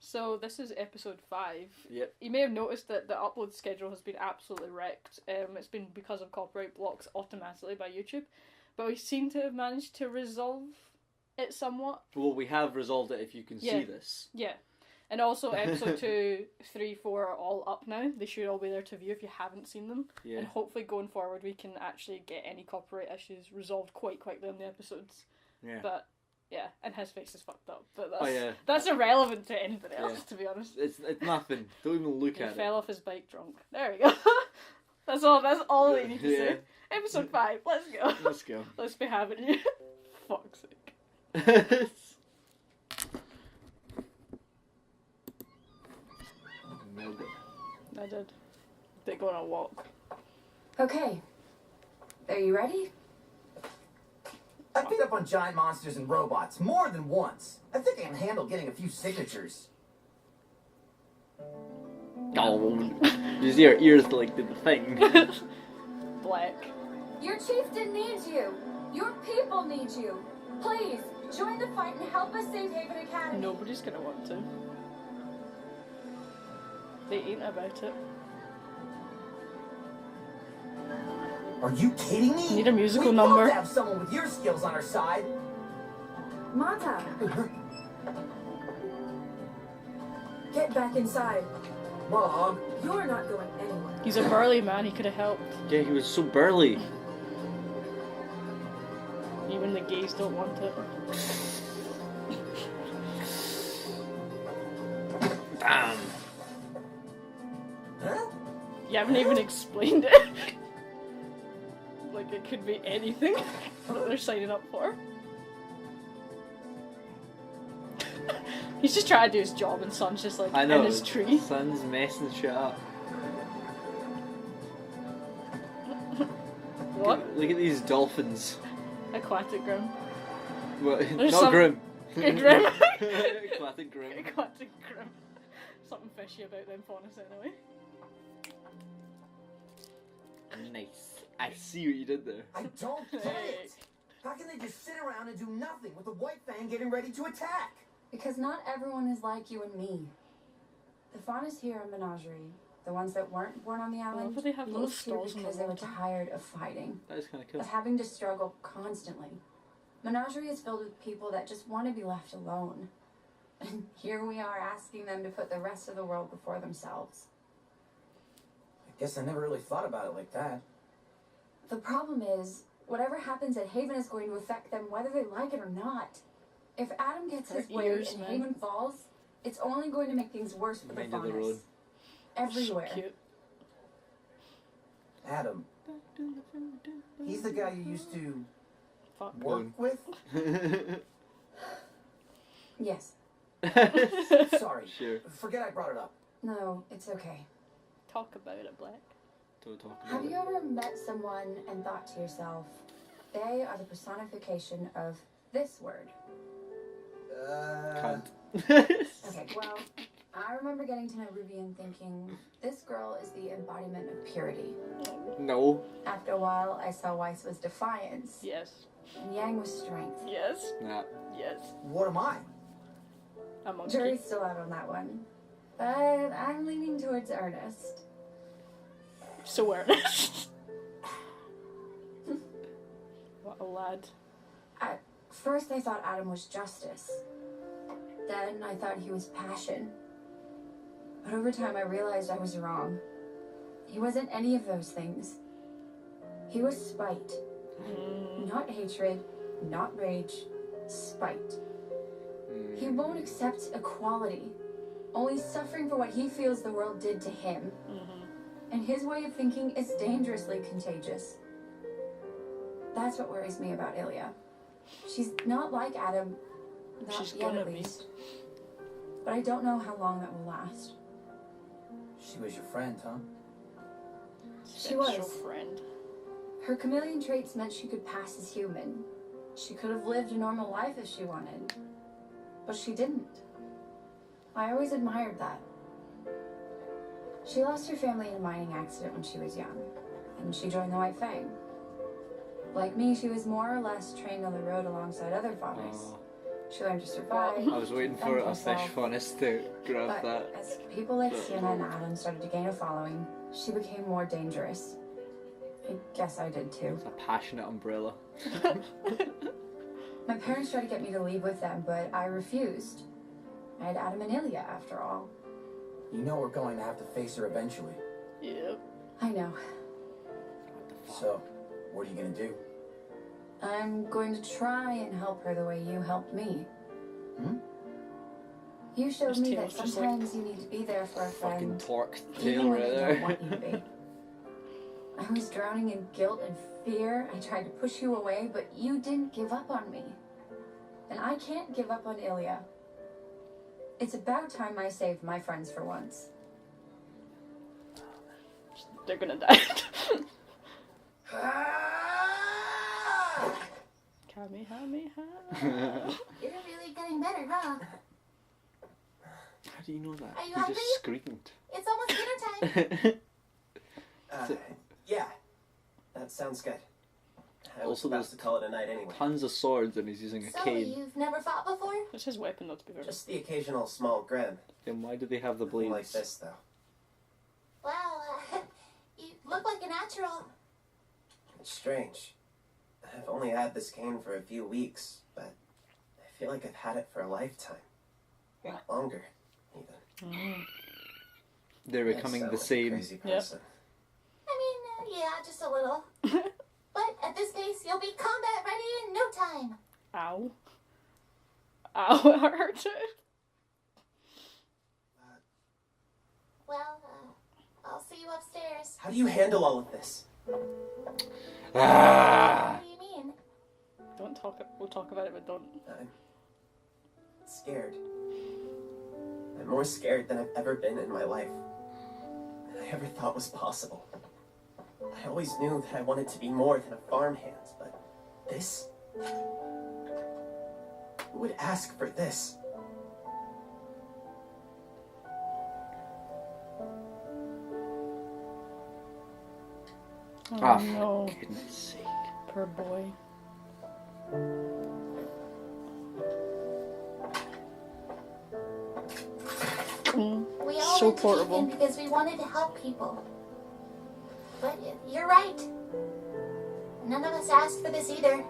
So this is episode 5. Yep. You may have noticed that the upload schedule has been absolutely wrecked. It's been because of copyright blocks automatically by YouTube. But we seem to have managed to resolve it somewhat. Well, we have resolved it if you can see this. Yeah. And also episode 2, 3, 4 are all up now. They should all be there to view if you haven't seen them. Yeah. And hopefully going forward we can actually get any copyright issues resolved quite quickly in the episodes. Yeah. But yeah, and his face is fucked up. But that's irrelevant to anybody else, to be honest. It's nothing. Don't even look at it. He fell off his bike drunk. There we go. That's all they need to say. Episode 5, let's go. Let's go. Let's be having you. Fuck's sake. Nailed it. I did. They go on a walk. Okay. Are you ready? I've beat up on giant monsters and robots more than once. I think I can handle getting a few signatures. Oh, just your ears like did the thing. Black. Your chieftain needs you. Your people need you. Please, join the fight and help us save Haven Academy. Nobody's gonna want to. They ain't about it. Are you kidding me? Need a musical We'd number. love to have someone with your skills on our side. Mata, get back inside. Mom. You're not going anywhere. He's a burly man, he could have helped. Yeah, he was so burly. Even the gays don't want it. Damn. Huh? You haven't even explained it. Like it could be anything that they're signing up for. He's just trying to do his job and Son's just like I know. in his tree. Son's messing shit up. What? Look at these dolphins. Aquatic grim. Well, There's not some- grim. Grim. Aquatic grim. Aquatic grim. Something fishy about them faunus anyway. Nice. I see what you did there. I don't get it. How can they just sit around and do nothing with the White Fang getting ready to attack? Because not everyone is like you and me. The faunus here in Menagerie, the ones that weren't born on the island, but they have little moved here stalls in the because they were water. tired of fighting, That is kind of cool. of having to struggle constantly. Menagerie is filled with people that just want to be left alone. And here we are asking them to put the rest of the world before themselves. I guess I never really thought about it like that. The problem is, whatever happens at Haven is going to affect them whether they like it or not. If Adam gets his way ears, and man. Haven falls, it's only going to make things worse for the Mind of the road. faunus. Everywhere. So cute. Adam, he's the guy you used to Fuck. work with? Yes. Sorry. Sure. Forget I brought it up. No, it's okay. Talk about it, Black. Don't talk about Have it. you ever met someone and thought to yourself, they are the personification of this word? Cunt. Okay, well, I remember getting to know Ruby and thinking, this girl is the embodiment of purity. No. After a while, I saw Weiss was defiance, Yes. and Yang was strength. Yes. Nah. Yes. What am I? A monkey. Jury's still out on that one, but I'm leaning towards Ernest. So earnest. What a lad. At first, I thought Adam was justice. Then I thought he was passion. But over time, I realized I was wrong. He wasn't any of those things. He was spite. Not hatred, not rage, spite. He won't accept equality, only suffering for what he feels the world did to him. And his way of thinking is dangerously contagious. That's what worries me about Ilya. She's not like Adam, not She's yet gonna at be. least. But I don't know how long that will last. She was your friend, huh? She was. Sexual friend. Her chameleon traits meant she could pass as human. She could have lived a normal life if she wanted. But she didn't. I always admired that. She lost her family in a mining accident when she was young, and she joined the White Fang. Like me, she was more or less trained on the road alongside other fathers. Oh. She learned to survive. I was waiting for a fish funnest to grab But that. as people like Sienna and Adam started to gain a following, she became more dangerous. I guess I did too. It's a passionate umbrella. My parents tried to get me to leave with them, but I refused. I had Adam and Ilya after all. You know we're going to have to face her eventually. Yep. I know. So, what are you gonna do? I'm going to try and help her the way you helped me. Hmm? You showed This me that tail's just sometimes you need to be there for a Fucking friend, torqued even tail when right they there. don't want you to be. I was drowning in guilt and fear. I tried to push you away, but you didn't give up on me. And I can't give up on Ilya. It's about time I saved my friends for once. They're gonna die. Kamehameha. You're really getting better, huh? How do you know that? Are you You hungry? just screamed. It's almost dinner time. Yeah, that sounds good. I was Also, about there's to call it a night anyway. Tons of swords and he's using a So, cane. you've never fought before? It's his weapon, though, to be fair. Just the occasional small grab. Then why do they have the Nothing blades? like this, though. Well, you look like a natural. It's strange. I've only had this cane for a few weeks, but I feel like I've had it for a lifetime. Longer, even. They're I becoming sound the like a same. crazy Yeah. person. I mean, yeah, just a little. But at this pace, you'll be combat ready in no time. Ow. Ow, it hurts. Well, I'll see you upstairs. How do you handle all of this? Ah! What do you mean? Don't talk. We'll talk about it, but don't. I'm scared. I'm more scared than I've ever been in my life. Than I ever thought was possible. I always knew that I wanted to be more than a farmhand, but this? Who would ask for this? Oh, Ah, no. for goodness sake. Poor boy. We all So went to portable. Beacon because we wanted to help people. But you're right. None of us asked for this either.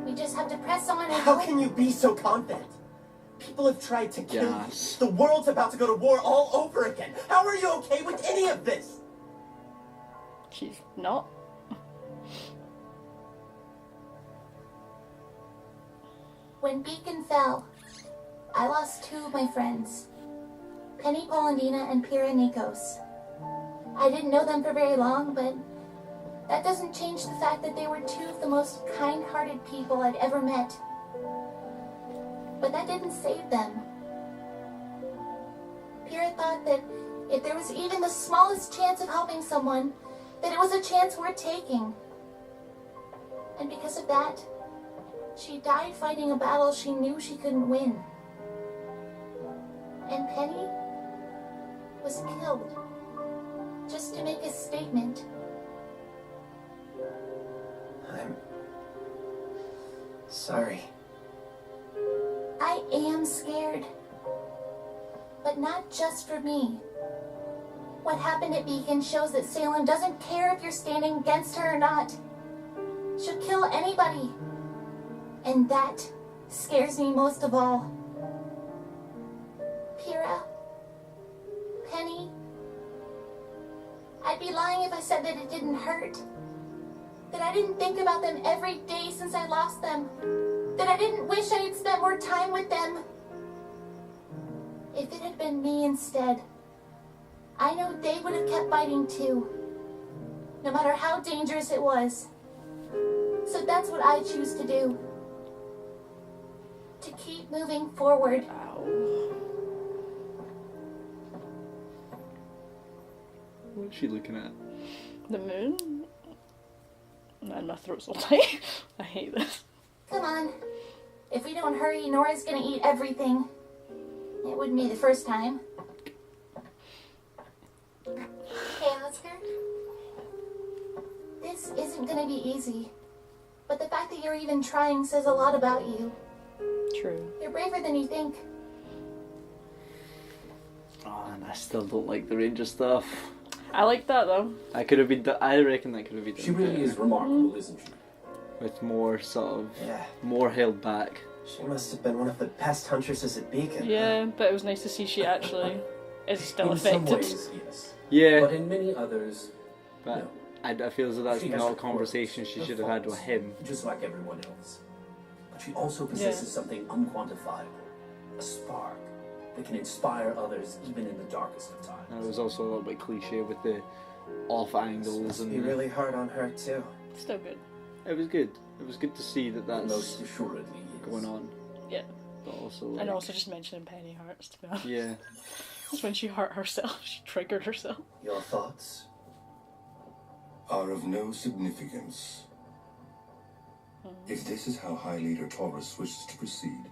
We just have to press on and How hope. can you be so confident? People have tried to kill Yes. you. The world's about to go to war all over again. How are you okay with any of this? She's not. When Beacon fell, I lost two of my friends, Penny Polandina and Pira Nikos. I didn't know them for very long, but that doesn't change the fact that they were two of the most kind-hearted people I'd ever met. But that didn't save them. Pira thought that if there was even the smallest chance of helping someone, that it was a chance worth taking. And because of that, she died fighting a battle she knew she couldn't win. And Penny was killed just to make a statement. I'm sorry. I am scared. But not just for me. What happened at Beacon shows that Salem doesn't care if you're standing against her or not. She'll kill anybody. And that scares me most of all. Pira, Penny, I'd be lying if I said that it didn't hurt. That I didn't think about them every day since I lost them. That I didn't wish I had spent more time with them. If it had been me instead, I know they would have kept fighting too. No matter how dangerous it was. So that's what I choose to do. To keep moving forward. Ow. What's she looking at? The moon? Man, my throat's all tight. I hate this. Come on. If we don't hurry, Nora's gonna eat everything. It wouldn't be the first time. Hey, Oscar. This isn't gonna be easy. But the fact that you're even trying says a lot about you. True. You're braver than you think. Oh, and I still don't like the ranger stuff. I like that though. I could have been. I reckon that could have been done She really better, is remarkable, isn't she? with more sort of Yeah, more held back. she must have been one of the best huntresses at Beacon. Yeah, but it was nice to see she actually is still In some affected. ways, yes. Yeah, But in many others, but no. I feel as though that's She has not a her conversation quirks, she her should have had with faults, him. just like everyone else. But she also possesses something unquantifiable, a spark that can inspire others even in the darkest of times. And it was also a little bit cliche with the off angles Must and be really hard on her too. Still good. it was good. It was good to see that that's Most assuredly is. going on. Yeah. But also, like, And also just mentioning Penny hurts, to be honest. yeah, That's when she hurt herself. She triggered herself. Your thoughts? Are of no significance. If this is how High Leader Taurus wishes to proceed,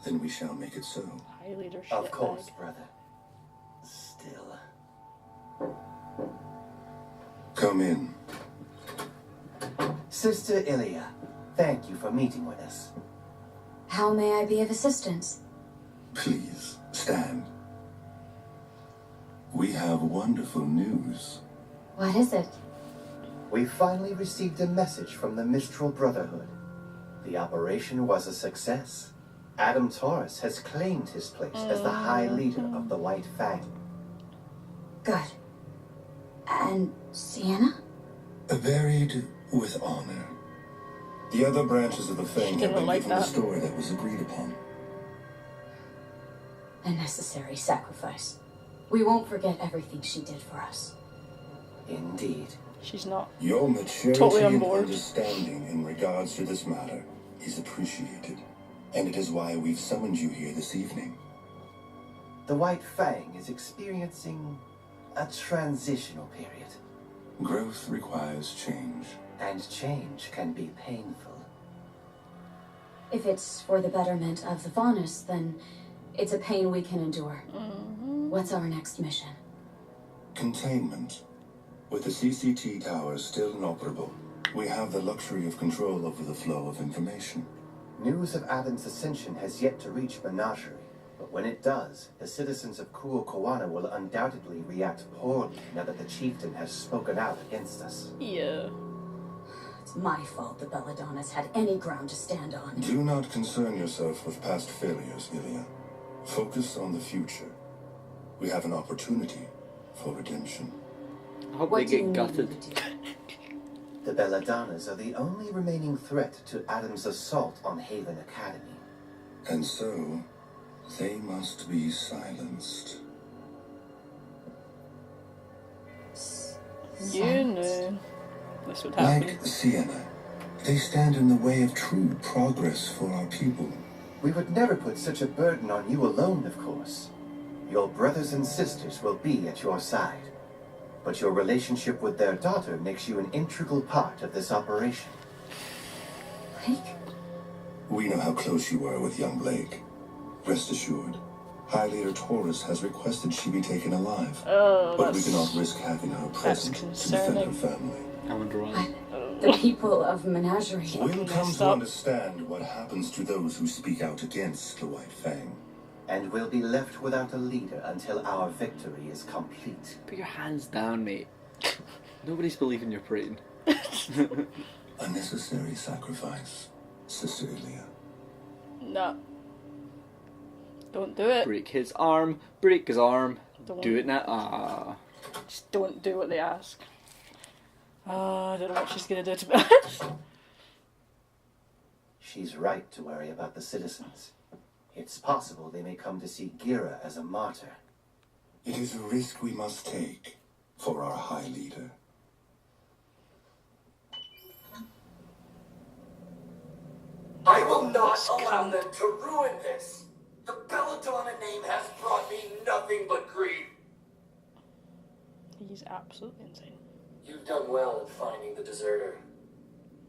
then we shall make it so. High leadership. Of course, brother. Still. Come in. Sister Ilya, thank you for meeting with us. How may I be of assistance? Please, stand. We have wonderful news. What is it? We finally received a message from the Mistral Brotherhood. The operation was a success. Adam Taurus has claimed his place as the High Leader of the White Fang. Good. And Sienna? Buried with honor. The other branches of the Fang have didn't been like given the that. story that was agreed upon. A necessary sacrifice. We won't forget everything she did for us. Indeed. She's not. Your maturity Totally on and board. understanding in regards to this matter is appreciated. And it is why we've summoned you here this evening. The White Fang is experiencing a transitional period. Growth requires change. And change can be painful. If it's for the betterment of the Faunus, then it's a pain we can endure. What's our next mission? Containment. With the CCT towers still inoperable, we have the luxury of control over the flow of information. News of Adam's ascension has yet to reach Menagerie, but when it does, the citizens of Kuokawana will undoubtedly react poorly now that the chieftain has spoken out against us. Yeah. It's my fault the Belladonnas had any ground to stand on. Do not concern yourself with past failures, Ilya. Focus on the future. We have an opportunity for redemption. I hope What they do you get need gutted. me to do? The Belladonnas are the only remaining threat to Adam's assault on Haven Academy. And so, they must be silenced. You knew this would happen. Like Sienna, they stand in the way of true progress for our people. We would never put such a burden on you alone, of course. Your brothers and sisters will be at your side. But your relationship with their daughter makes you an integral part of this operation. Blake? We know how close you were with young Blake. Rest assured, High Leader Taurus has requested she be taken alive. Oh, But we that's cannot risk having her present to defend her concerning. family. I wonder why. The people of Menagerie. We'll come messed to up. understand what happens to those who speak out against the White Fang. And we'll be left without a leader until our victory is complete. Put your hands down, mate. Nobody's believing you're praying. A necessary sacrifice, Sister Ilya. No. Don't do it. Break his arm. Break his arm. Don't. Do it now. Ah. Just don't do what they ask. I don't know what she's gonna do to be honest. She's right to worry about the citizens. It's possible they may come to see Gira as a martyr. It is a risk we must take for our High Leader. I will not allow them to ruin this. The Belladonna name has brought me nothing but grief. He's absolutely insane. You've done well in finding the deserter.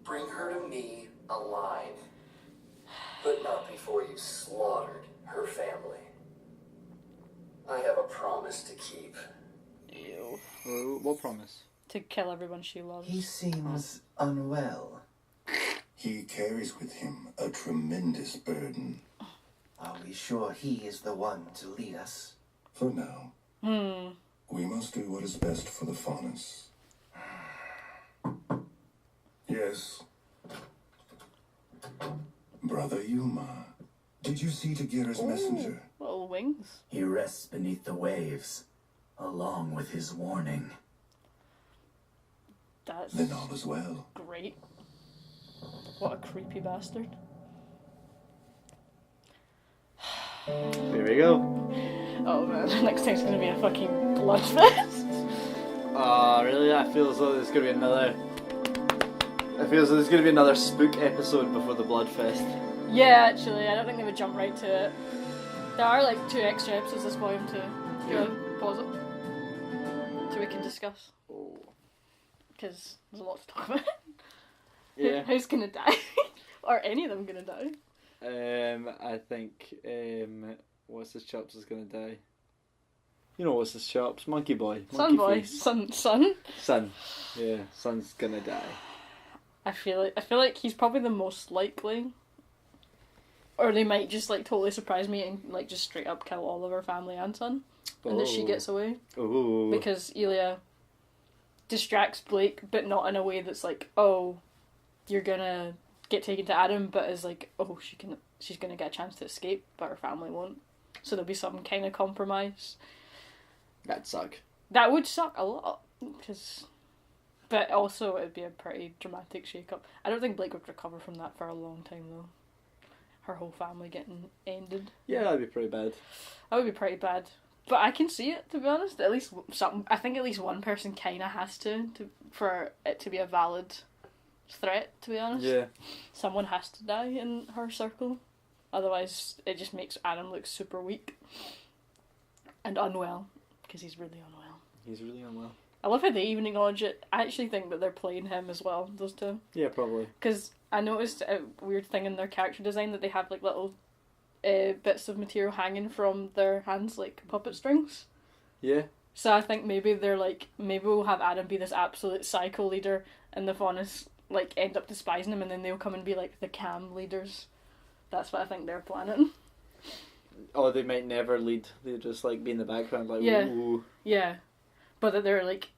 Bring her to me alive. But not before you've slaughtered her family. I have a promise to keep. Ew. Oh, what promise? To kill everyone she loves. He seems unwell. He carries with him a tremendous burden. Are we sure he is the one to lead us? For now, we must do what is best for the Faunus. Yes. Brother Yuma, did you see Tagira's messenger? Little wings. He rests beneath the waves, along with his warning. That's Then all is well. great. What a creepy bastard. There we go. Oh man, next time's gonna be a fucking bloodfest. Really? I feel as though there's gonna be another. I feel as though there's gonna be another spook episode before the Bloodfest. Yeah, actually, I don't think they would jump right to it. There are like 2 extra episodes this volume to pause it. So we can discuss. Because there's a lot to talk about. Yeah. Who's gonna die? Or any of them gonna die? I think what's his chops is gonna die. You know what's his chops? Monkey Boy. Sun boy. Face. Sun. Sun. Yeah, Sun's gonna die. I feel like he's probably the most likely. Or they might just like totally surprise me and like just straight up kill all of her family and Sun. And that she gets away. Ooh. Because Elia distracts Blake, but not in a way that's like, oh, you're gonna get taken to Adam, but is like, oh, she's gonna get a chance to escape, but her family won't. So there'll be some kind of compromise. That'd suck. That would suck a lot, but also it'd be a pretty dramatic shake-up. I don't think Blake would recover from that for a long time though. Her whole family getting ended. Yeah, that'd be pretty bad. That would be pretty bad. But I can see it, to be honest. At least I think at least one person kind of has to for it to be a valid threat, to be honest. Yeah. Someone has to die in her circle. Otherwise, it just makes Adam look super weak. And unwell. Because he's really unwell. He's really unwell. I love how they even acknowledge it. I actually think that they're playing him as well, those two. Yeah, probably. Because I noticed a weird thing in their character design that they have like little bits of material hanging from their hands, like puppet strings. Yeah. So I think maybe they're like, maybe we'll have Adam be this absolute psycho leader and the Faunus like end up despising him and then they'll come and be like the cam leaders. That's what I think they're planning. Oh, they might never lead. They just like be in the background like, Yeah. ooh. Yeah. But that they're like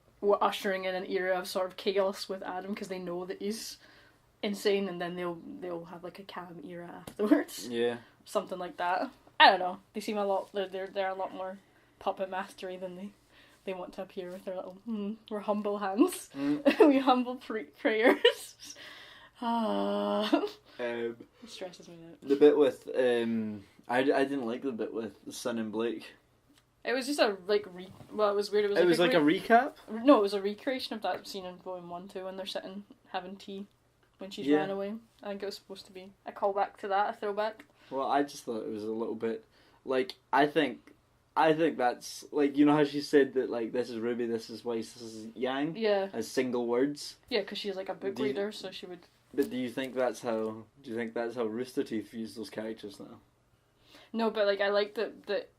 ushering in an era of sort of chaos with Adam because they know that he's insane, and then they'll have like a cam era afterwards. Yeah. Something like that. I don't know. They seem a lot. They're a lot more puppet mastery than they want to appear with their little. We're humble hands. We humble prayers. It stresses me out. The bit with I didn't like the bit with Sun and Blake. It was just a like well, it was weird. It was like a recap. No, it was a recreation of that scene in Volume 1 too, when they're sitting having tea when she's ran away. I think it was supposed to be a callback to that, a throwback. Well, I just thought it was a little bit like I think that's like, you know how she said that like this is Ruby, this is Weiss, this is Yang. Yeah. As single words. Yeah, because she's like a book reader, so she would. But do you think that's how Rooster Teeth views those characters now? No, but like I like that.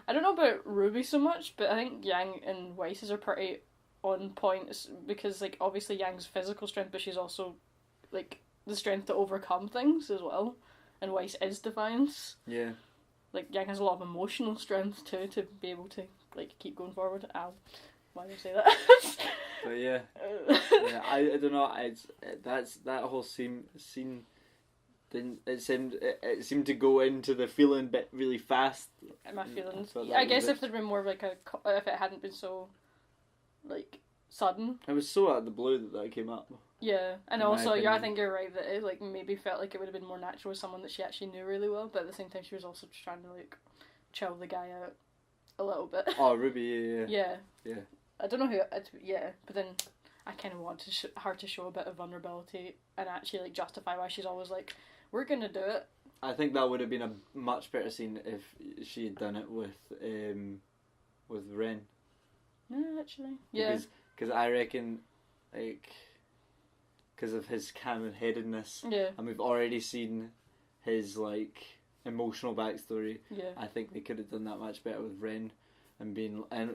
I don't know about Ruby so much, but I think Yang and Weiss's are pretty on point because like obviously Yang's physical strength, but she's also like the strength to overcome things as well, and Weiss is defiance. Yeah. Like Yang has a lot of emotional strength too to be able to like keep going forward. Ow, why did I say that? But yeah, I don't know. That whole scene didn't. It seemed to go into the feeling bit really fast. My feelings. So I guess if there'd been more of like if it hadn't been so like sudden. It was so out of the blue that came up. Yeah, and In my also I opinion. think you're right that it like maybe felt like it would have been more natural with someone that she actually knew really well, but at the same time she was also just trying to like chill the guy out a little bit. Oh, Ruby, yeah. Yeah. I don't know who. But then I kind of want her to show a bit of vulnerability and actually like justify why she's always like, we're gonna do it. I think that would have been a much better scene if she had done it with Ren. No, actually, yeah. Because I reckon, like, because of his camera-headedness, Yeah. and we've already seen his like emotional backstory. Yeah. I think they could have done that much better with Ren, and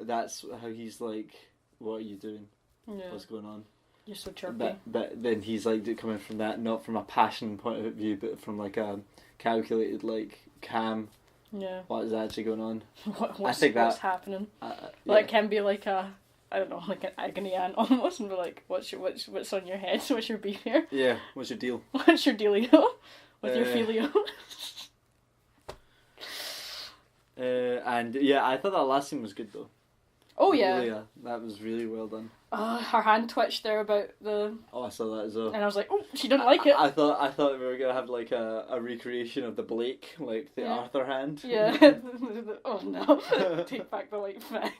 that's how he's like, "What are you doing? Yeah. What's going on?" You're so chirpy. But then he's like coming from that, not from a passion point of view, but from like a calculated like Cam, Yeah. what is actually going on. What's think what's that- happening? Yeah. Like, it can be like a, I don't know, like an agony aunt almost, and be like, what's on your head? What's your beef here? Yeah, what's your deal? What's your dealio with your filio? And yeah, I thought that last scene was good though. Oh yeah. Really, that was really well done. Her hand twitched there about the, Oh, I saw that as well. and I was like, oh, she didn't like it. I thought we were gonna have like a recreation of the Blake, like the Yeah. Arthur hand. Yeah. Oh no. Take back the white fang.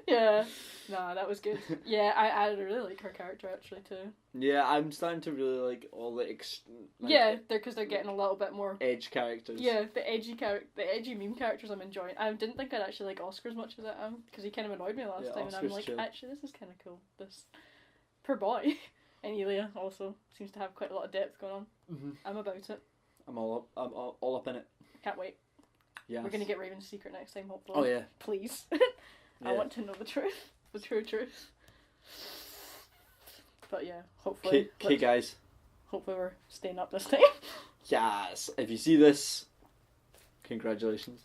Yeah. Nah, that was good. Yeah, I really like her character actually too. Yeah, I'm starting to really like all the Yeah, because they're getting a little bit more. edge characters. Yeah, the edgy meme characters I'm enjoying. I didn't think I'd actually like Oscar as much as I am, because he kind of annoyed me last Yeah, time, and I'm Oscar's like, chill. actually, this is kind of cool. This poor boy, and Elia also seems to have quite a lot of depth going on. Mm-hmm. I'm about it. I'm all up in it. Can't wait. Yeah. We're gonna get Raven's secret next time, hopefully. Oh yeah. Please. Yeah. I want to know the truth, the true truth. But yeah, hopefully. Okay, guys. Hopefully we're staying up this time. Yes. If you see this, congratulations.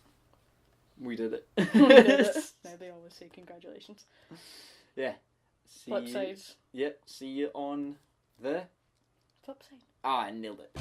We did it. We did it. Now they always say congratulations. Yeah. Flip sides. Yep. See you on the. Flip side. I nailed it.